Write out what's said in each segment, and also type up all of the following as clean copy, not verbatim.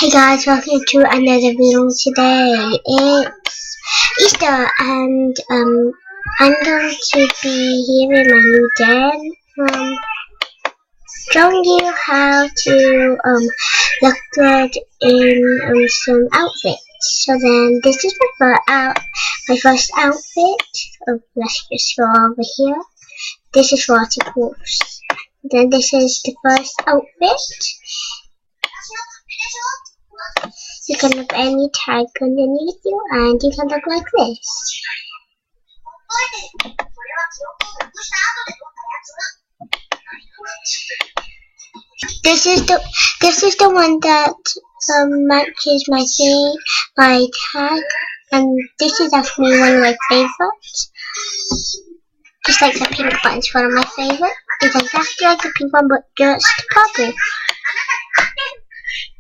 Hey guys, welcome to another video. Today it's Easter and I'm going to be here in my new den showing you how to look good in some outfits. So then this is my first outfit. Let's just go over here. This is waterproofs. Then this is the first outfit. You can have any tag underneath you and you can look like this. This is the one that matches my tag, and this is actually one of my favorites. Just like the pink button's one of my favorites. It's exactly like the pink one but just purple.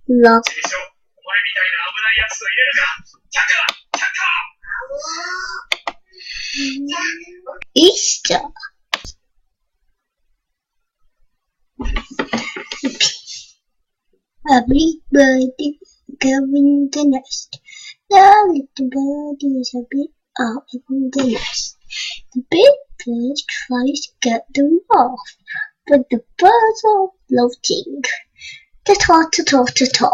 Love. Easter. A big birdie covering the nest. The little birdie is a bit out in the nest. The big bird tries to get them off, but the birds are floating. Ta-ta-ta-ta-ta-ta.